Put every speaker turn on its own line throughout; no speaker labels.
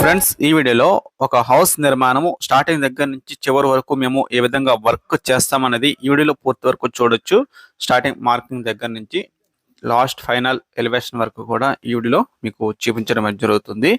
Friends, ఈ వీడియోలో ఒక హౌస్ నిర్మాణము స్టార్టింగ్ దగ్గర నుంచి చివరి వరకు మేము ఏ విధంగా వర్క్ చేస్తామనేది ఈ వీడియోలో పూర్తి వరకు చూడొచ్చు. స్టార్టింగ్ మార్కింగ్ దగ్గర నుంచి లాస్ట్ ఫైనల్ ఎలివేషన్ వరకు కూడా ఈ వీడియోలో మీకు చూపించడం జరుగుతుంది.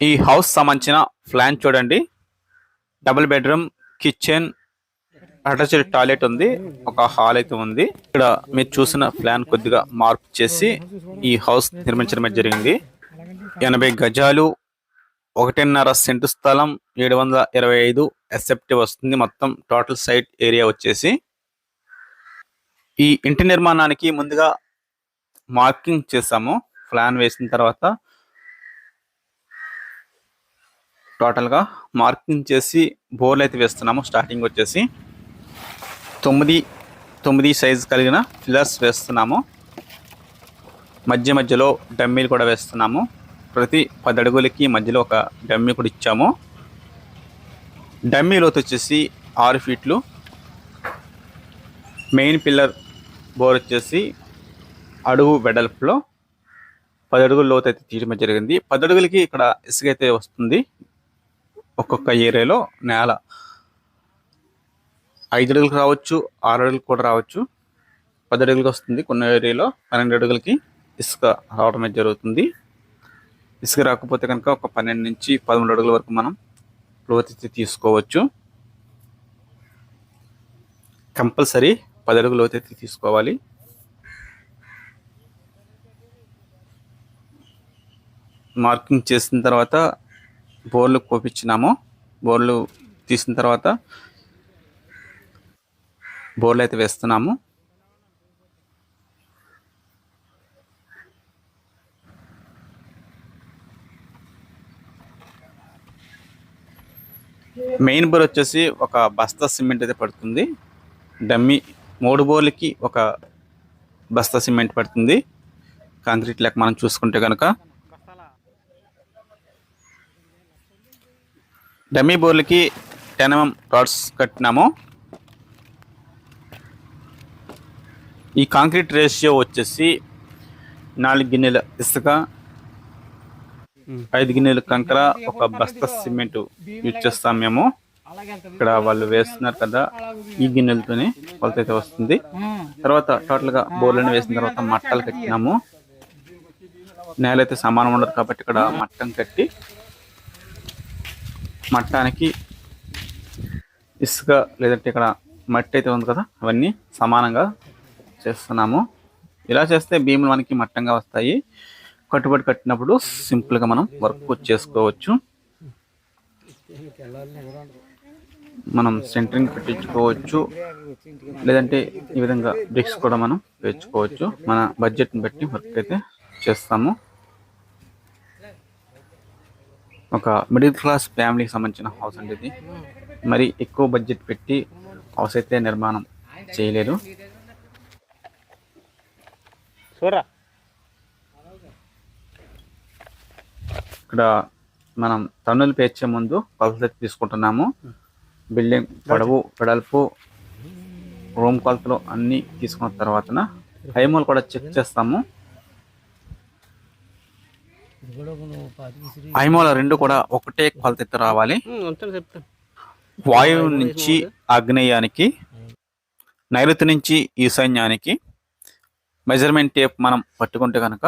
ఈ హౌస్ సంబంధించిన ప్లాన్ చూడండి. Double bedroom, kitchen, attached toilet ఉంది, ఒక హాల్ అయితే ఉంది. ఇక్కడ మీరు చూసిన ప్లాన్ కొద్దిగా మార్పు చేసి ఈ హౌస్ నిర్మించడం జరిగింది. 80 గజాలు, 1.5 సెంటు స్థలం, 725 ఎస్ఎఫ్టీ వస్తుంది. మొత్తం టోటల్ సైట్ ఏరియా వచ్చేసి. ఈ ఇంటి నిర్మాణానికి ముందుగా మార్కింగ్ చేసాము. ప్లాన్ వేసిన తర్వాత టోటల్గా మార్కింగ్ చేసి బోర్లు అయితే వేస్తున్నాము. స్టార్టింగ్ వచ్చేసి 9 సైజు కలిగిన పిల్లర్స్ వేస్తున్నాము. మధ్యలో డమ్మీలు కూడా వేస్తున్నాము. ప్రతి 10 అడుగులకి మధ్యలో ఒక డమ్మీ కూడా ఇచ్చాము. డమ్మీ లోతు వచ్చేసి 6 ఫీట్లు. మెయిన్ పిల్లర్ బోర్ వచ్చేసి అడుగు వెడల్పులో 10 అడుగుల లోతు అయితే తీయడం జరిగింది. 10 అడుగులకి ఇక్కడ ఇసుక అయితే వస్తుంది. ఒక్కొక్క ఏరియాలో నేల 5 అడుగులకు రావచ్చు, 6 అడుగులకు కూడా రావచ్చు. 10 అడుగులకు వస్తుంది. కొన్ని ఏరియాలో 12 అడుగులకి ఇసుక రావడం జరుగుతుంది. ఇసుక రాకపోతే కనుక ఒక 12 నుంచి 13 అడుగుల వరకు మనం లోతు తీసుకోవచ్చు. కంపల్సరీ 10 అడుగుల లోతు తీసుకోవాలి. మార్కింగ్ చేసిన తర్వాత బోర్లు కోపించినాము. బోర్లు తీసిన తర్వాత బోర్లు అయితే వేస్తున్నాము. మెయిన్ బోర్ వచ్చేసి ఒక బస్తా సిమెంట్ అయితే పడుతుంది. డమ్మీ 3 బోర్లకి ఒక బస్తా సిమెంట్ పడుతుంది. కాంక్రీట్ లెక్క మనం చూసుకుంటే కనుక డమ్మీ బోర్లకి 10 mm రాడ్స్ కట్టినాము. ఈ కాంక్రీట్ రేషియో వచ్చేసి 4 గిన్నెల ఇసుక, 5 గిన్నెలు కంకర, ఒక బస్తా సిమెంట్ యూజ్ చేస్తాం మేము. ఇక్కడ వాళ్ళు వేస్తున్నారు కదా, ఈ గిన్నెలతోనే కొలత అయితే వస్తుంది. తర్వాత టోటల్గా బోర్లను వేసిన తర్వాత మట్టాలు కట్టినాము. నేల అయితే సమానం ఉండదు కాబట్టి ఇక్కడ మట్టం కట్టి మట్టానికి ఇసుక లేదంటే ఇక్కడ మట్టి అయితే ఉంది కదా, అవన్నీ సమానంగా చేస్తున్నాము. ఇలా చేస్తే భీములు మనకి మట్టంగా వస్తాయి. కట్టుబడి కట్టినప్పుడు సింపుల్గా మనం వర్క్ చేసుకోవచ్చు. మనం సెంటరింగ్ పెట్టించుకోవచ్చు, లేదంటే ఈ విధంగా బ్రిక్స్ కూడా మనం వేసుకోవచ్చు. మన బడ్జెట్ని బట్టి వర్క్ అయితే చేస్తాము. ఒక మిడిల్ క్లాస్ ఫ్యామిలీకి సంబంధించిన హౌస్ అండి ఇది. మరి ఎక్కువ బడ్జెట్ పెట్టి హౌస్ అయితే నిర్మాణం చేయలేరు. ఇక్కడ మనం టన్నులు పేర్చే ముందు కొలతలు తీసుకుంటున్నాము. బిల్డింగ్ పొడవు, వెడల్పు, రూమ్ కొలతలు అన్నీ తీసుకున్న తర్వాత హైమోల్ కూడా చెక్ చేస్తాము. హైమోల 2 కూడా ఒకటే కొలత రావాలి. వాయువు నుంచి ఆగ్నేయానికి, నైరుతి నుంచి ఈశాన్యానికి మెజర్మెంట్ టేప్ మనం పట్టుకుంటే కనుక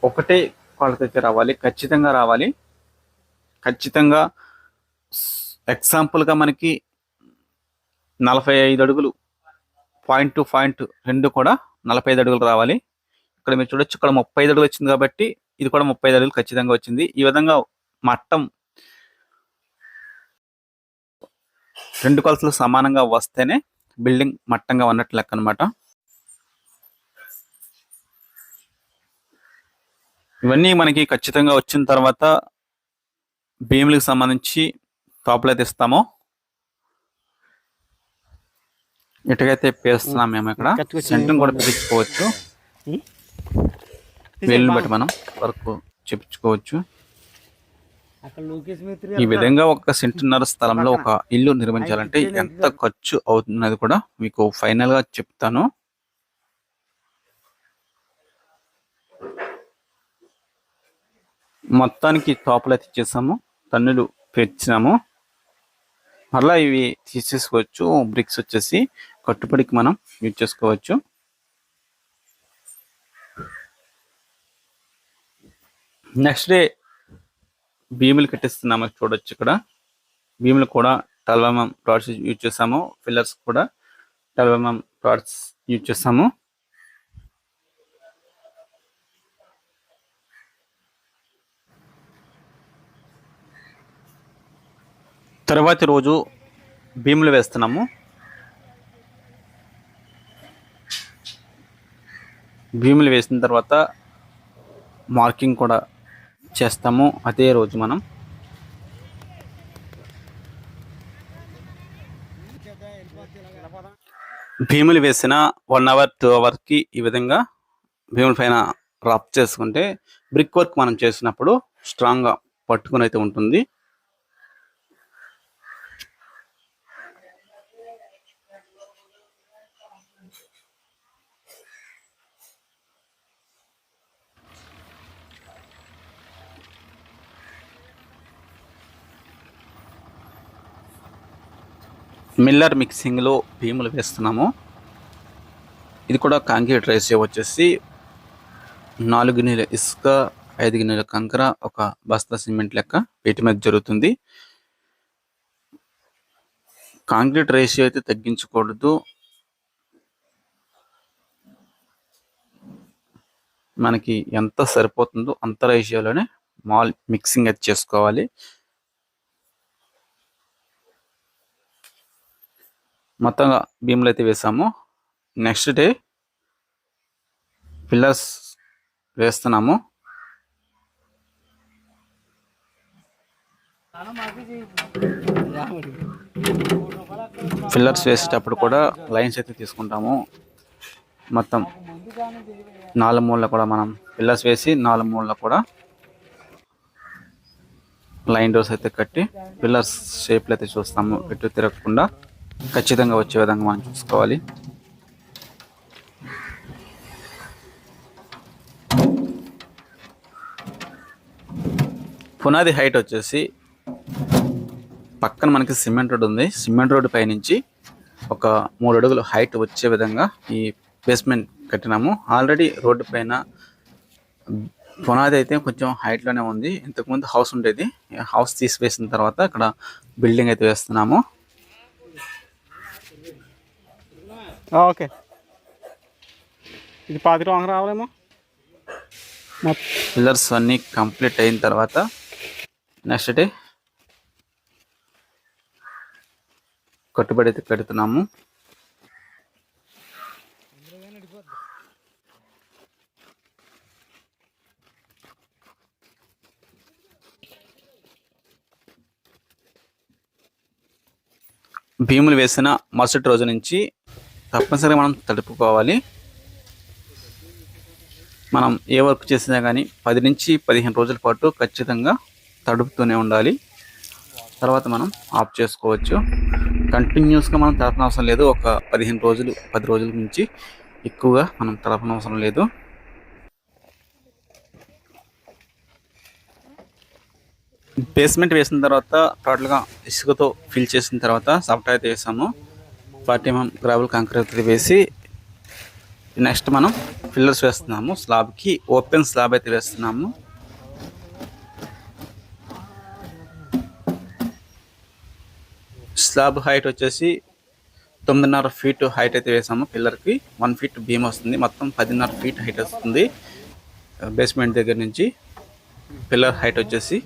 ఒకటే కొలత రావాలి. ఖచ్చితంగా రావాలి. ఖచ్చితంగా ఎగ్జాంపుల్గా మనకి 45 అడుగులు పాయింట్ టు పాయింట్ 2 కూడా 45 అడుగులు రావాలి. ఇక్కడ మీరు చూడొచ్చు, ఇక్కడ 35 అడుగులు వచ్చింది కాబట్టి ఇది కూడా 35 అడుగులు ఖచ్చితంగా వచ్చింది. ఈ విధంగా మట్టం 2 కొలతలు సమానంగా వస్తేనే బిల్డింగ్ మట్టంగా ఉన్నట్లు లెక్క అనమాట. ఇవన్నీ మనకి ఖచ్చితంగా వచ్చిన తర్వాత భీములకు సంబంధించి టాప్లు అయితే ఇస్తాము. ఎటుకైతే పేస్తున్నాం మేము. ఇక్కడ సెంటరింగ్ కూడా పెట్టించుకోవచ్చు. వీళ్ళని బట్టి మనం వర్క్ చేపించుకోవచ్చు. ఈ విధంగా 1 సెంటున్నర స్థలంలో ఒక ఇల్లు నిర్మించాలంటే ఎంత ఖర్చు అవుతున్నది కూడా మీకు ఫైనల్ గా చెప్తాను. మొత్తానికి టాపులు అయితే ఇచ్చేసాము, టన్నులు పెంచినాము. మరలా ఇవి తీసేసుకోవచ్చు. బ్రిక్స్ వచ్చేసి కట్టుబడికి మనం యూజ్ చేసుకోవచ్చు. నెక్స్ట్ డే భీములు కట్టిస్తున్నాము. చూడొచ్చు ఇక్కడ భీములు కూడా 12 mm రాడ్స్ యూజ్ చేసాము. పిల్లర్స్ కూడా 12 mm రాడ్స్ యూజ్ చేసాము. తర్వాతి రోజు భీములు వేస్తున్నాము. భీములు వేసిన తర్వాత మార్కింగ్ కూడా చేస్తాము. అదే రోజు మనం భీములు వేసిన 1 hour 2 hourకి ఈ విధంగా భీముల పైన రఫ్ చేసుకుంటే బ్రిక్ వర్క్ మనం చేసినప్పుడు స్ట్రాంగ్గా పట్టుకుని అయితే ఉంటుంది. మిల్లర్ మిక్సింగ్లో భీములు వేస్తున్నాము. ఇది కూడా కాంక్రీట్ రేషియో వచ్చేసి 4 గిన్నెల ఇసుక, 5 గిన్నెల కంకర, ఒక బస్తా సిమెంట్ లెక్క వీటి మీద జరుగుతుంది. కాంక్రీట్ రేషియో అయితే తగ్గించకూడదు. మనకి ఎంత సరిపోతుందో అంత రేషియోలోనే మాల్ మిక్సింగ్ అయితే చేసుకోవాలి. మొత్తంగా భీములు అయితే వేసాము. నెక్స్ట్ డే పిల్లర్స్ వేస్తున్నాము. పిల్లర్స్ వేసేటప్పుడు కూడా లైన్స్ అయితే తీసుకుంటాము. మొత్తం 4 మూలల కూడా మనం పిల్లర్స్ వేసి 4 మూలల కూడా లైన్ డోర్స్ అయితే కట్టి పిల్లర్స్ షేప్లు అయితే చూస్తాము. ఎటు తిరగకుండా ఖచ్చితంగా వచ్చే విధంగా మనం చూసుకోవాలి. పునాది హైట్ వచ్చేసి పక్కన మనకి సిమెంట్ రోడ్ ఉంది. సిమెంట్ రోడ్ పైనుంచి ఒక 3 అడుగులు హైట్ వచ్చే విధంగా ఈ బేస్మెంట్ కట్టినాము. ఆల్రెడీ రోడ్డు పైన పునాది అయితే కొంచెం హైట్లోనే ఉంది. ఇంతకుముందు హౌస్ ఉండేది. హౌస్ తీసివేసిన తర్వాత ఇక్కడ బిల్డింగ్ అయితే వేస్తున్నాము.
ఓకే, ఇది 10 రోజులు రావాలేమో.
పిల్లర్స్ అన్నీ కంప్లీట్ అయిన తర్వాత నెక్స్ట్ డే కట్టుబడి అయితే పెడుతున్నాము. భీములు వేసిన మరుసటి రోజు నుంచి తప్పనిసరిగా మనం తడుపుకోవాలి. మనం ఏ వర్క్ చేసినా కానీ 10 నుంచి 15 రోజుల పాటు ఖచ్చితంగా తడుపుతూనే ఉండాలి. తర్వాత మనం ఆఫ్ చేసుకోవచ్చు. కంటిన్యూస్గా మనం తడపనవసరం లేదు. ఒక 15 రోజులు 10 రోజుల నుంచి ఎక్కువగా మనం తడపనవసరం లేదు. బేస్మెంట్ వేసిన తర్వాత టోటల్గా ఇసుకతో ఫిల్ చేసిన తర్వాత సాఫ్ట్ అయితే వేసాము. 40 mm గ్రావెల్ కాంక్రీట్ అయితే వేసి నెక్స్ట్ మనం పిల్లర్స్ వేస్తున్నాము. స్లాబ్కి ఓపెన్ స్లాబ్ అయితే వేస్తున్నాము. స్లాబ్ హైట్ వచ్చేసి 9.5 feet హైట్ అయితే వేసాము. పిల్లర్కి 1 feet బీమ్ వస్తుంది. మొత్తం 10.5 feet హైట్ వస్తుంది. బేస్మెంట్ దగ్గర నుంచి పిల్లర్ హైట్ వచ్చేసి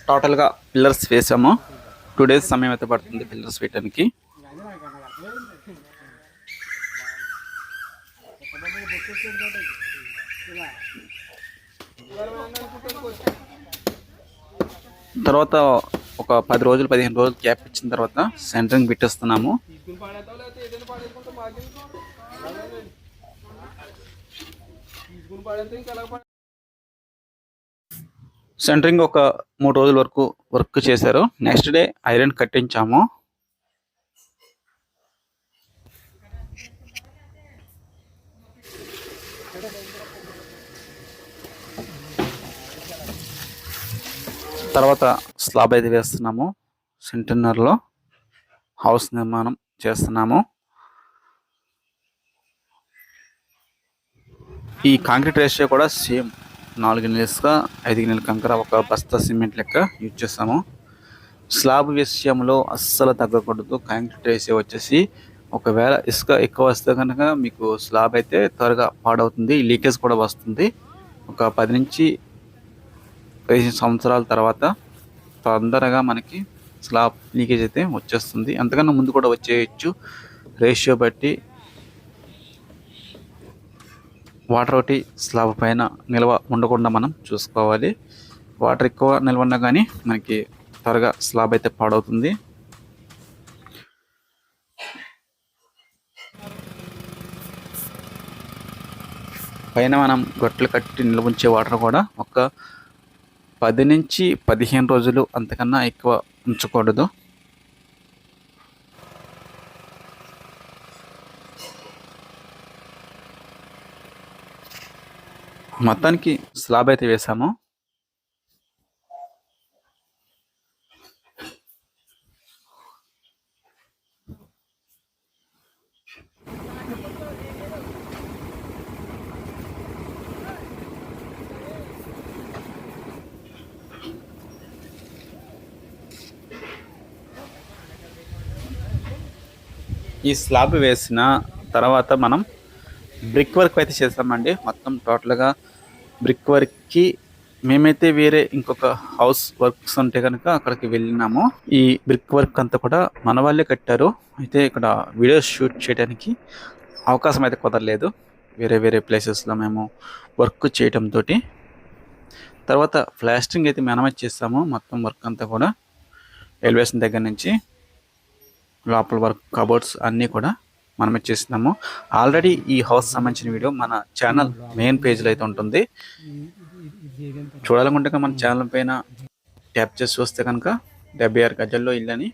టోటల్గా పిల్లర్స్ వేసాము. 2 days సమయం అయితే పడుతుంది పిల్లర్స్ వేయడానికి. తర్వాత ఒక 10 రోజులు 15 రోజులు గ్యాప్ ఇచ్చిన తర్వాత సెంటరింగ్ పెట్టేస్తున్నాము. సెంటరింగ్ ఒక 3 రోజుల వరకు వర్క్ చేశారు. నెక్స్ట్ డే ఐరన్ కట్టించాము. తర్వాత స్లాబ్ అయితే వేస్తున్నాము. సెంటర్నర్లో హౌస్ నిర్మాణం చేస్తున్నాము. ఈ కాంక్రీట్ రేషియో కూడా సేమ్ 4 గిన్నెలుగా 5 గిన్నెల కంకర, ఒక బస్తా సిమెంట్ లెక్క యూజ్ చేస్తాము. స్లాబ్ విషయంలో అస్సలు తగ్గకూడదు. కాంక్రీట్ రేషియో వచ్చేసి ఒకవేళ ఇసుక ఎక్కువ వస్తే కనుక మీకు స్లాబ్ అయితే త్వరగా పాడవుతుంది, లీకేజ్ కూడా వస్తుంది. ఒక 10 నుంచి 15 సంవత్సరాల తర్వాత తొందరగా మనకి స్లాబ్ లీకేజ్ అయితే వచ్చేస్తుంది. అంతకన్నా ముందు కూడా వచ్చేయచ్చు. రేషియో బట్టి వాటర్ ఒకటి స్లాబ్ పైన నిల్వ ఉండకుండా మనం చూసుకోవాలి. వాటర్ ఎక్కువ నిల్వ ఉన్నా కానీ మనకి త్వరగా స్లాబ్ అయితే పాడవుతుంది. పైన మనం గొట్టలు కట్టి నిల్వ ఉంచే వాటర్ కూడా ఒక 10 నుంచి 15 రోజులు, అంతకన్నా ఎక్కువ ఉంచకూడదు. మొత్తానికి స్లాబ్ అయితే వేసాము. ఈ స్లాబ్ వేసిన తర్వాత మనం బ్రిక్ వర్క్ అయితే చేస్తామండి. మొత్తం టోటల్గా బ్రిక్ వర్క్కి మేమైతే వేరే ఇంకొక హౌస్ వర్క్స్ ఉంటే కనుక అక్కడికి వెళ్ళినాము. ఈ బ్రిక్ వర్క్ అంతా కూడా మన వాళ్ళే కట్టారు. అయితే ఇక్కడ వీడియో షూట్ చేయడానికి అవకాశం అయితే కుదరలేదు. వేరే వేరే ప్లేసెస్లో మేము వర్క్ చేయటంతో తర్వాత ప్లాస్టింగ్ అయితే మనమే చేస్తాము. మొత్తం వర్క్ అంతా కూడా ఎలివేషన్ దగ్గర నుంచి లోపల వర్క్, కబోర్డ్స్ అన్నీ కూడా మనమే చేస్తున్నాము. ఆల్రెడీ ఈ హౌస్ సంబంధించిన వీడియో మన ఛానల్ మెయిన్ పేజ్లో అయితే ఉంటుంది. చూడాలనుకుంటే మన ఛానల్ పైన ట్యాప్ చేసి చూస్తే కనుక 76 గజాల్లో ఇల్లు అని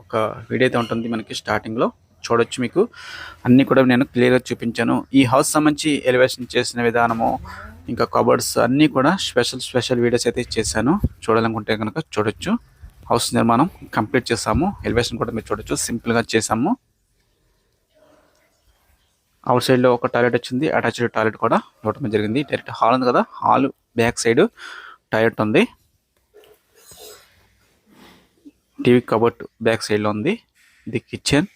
ఒక వీడియో అయితే ఉంటుంది. మనకి స్టార్టింగ్లో చూడొచ్చు. మీకు అన్నీ కూడా నేను క్లియర్గా చూపించాను. ఈ హౌస్ సంబంధించి ఎలివేషన్ చేసిన విధానము, ఇంకా కబోర్డ్స్ అన్నీ కూడా స్పెషల్ వీడియోస్ అయితే చేశాను. చూడాలనుకుంటే కనుక చూడొచ్చు. హౌస్ నిర్మాణం కంప్లీట్ చేసాము. ఎలివేషన్ కూడా మీరు చూడొచ్చు, సింపుల్గా చేసాము. అవుట్ సైడ్లో ఒక టాయిలెట్ వచ్చింది, అటాచ్డ్ టాయిలెట్ కూడా ఇవ్వడం జరిగింది. డైరెక్ట్ హాల్ ఉంది కదా, హాల్ బ్యాక్ సైడ్ టాయిలెట్ ఉంది. టీవీ కబోర్డ్ బ్యాక్ సైడ్లో ఉంది. ఇది కిచెన్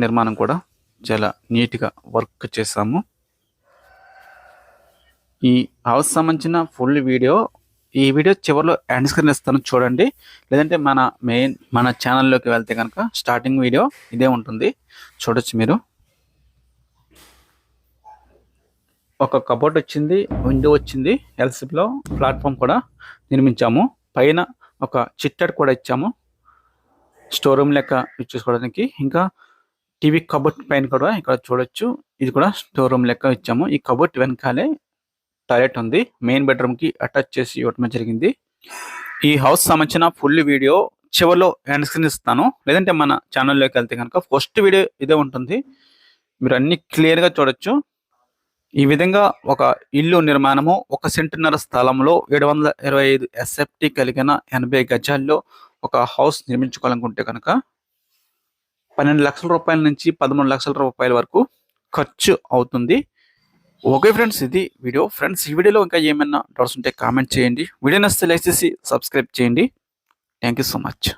నిర్మాణం కూడా చాలా నీట్గా వర్క్ చేసాము. ఈ హౌస్ సంబంధించిన ఫుల్ వీడియో ఈ వీడియో చివరిలో ఎండ్ స్క్రీన్ ఇస్తాను, చూడండి. లేదంటే మన ఛానల్లోకి వెళ్తే కనుక స్టార్టింగ్ వీడియో ఇదే ఉంటుంది, చూడొచ్చు మీరు. ఒక కబోర్డ్ వచ్చింది, విండో వచ్చింది, ఎల్సిప్లో ప్లాట్ఫామ్ కూడా నిర్మించాము. పైన ఒక చిట్టడ్ కూడా ఇచ్చాము, స్టోర్ రూమ్ లెక్క యూజ్ చేసుకోవడానికి. ఇంకా టీవీ కబోర్డ్ పైన కూడా ఇక్కడ చూడొచ్చు, ఇది కూడా స్టోర్ రూమ్ లెక్క ఇచ్చాము. ఈ కబోర్డ్ వెనకాలే టాయిలెట్ ఉంది, మెయిన్ బెడ్రూమ్కి అటాచ్ చేసి ఇవ్వటం జరిగింది. ఈ హౌస్ సంబంధించిన ఫుల్ వీడియో చివరిలో ఎండ్ స్క్రీన్ ఇస్తాను. లేదంటే మన ఛానల్లోకి వెళ్తే కనుక ఫస్ట్ వీడియో ఇదే ఉంటుంది, మీరు అన్ని క్లియర్గా చూడొచ్చు. ఈ విధంగా ఒక ఇల్లు నిర్మాణము 1 సెంటున్నర స్థలంలో 725 ఎస్ఎఫ్టీ కలిగిన 80 గజాల్లో ఒక హౌస్ నిర్మించుకోవాలనుకుంటే కనుక 12 లక్షల రూపాయల నుంచి 13 లక్షల రూపాయల వరకు ఖర్చు అవుతుంది. ఓకే ఫ్రెండ్స్, ఇది వీడియో. ఫ్రెండ్స్, ఈ వీడియోలో ఇంకా ఏమైనా డౌట్స్ ఉంటే కామెంట్ చేయండి. వీడియో నచ్చితే లైక్ చేసి సబ్స్క్రైబ్ చేయండి. Thank you so much.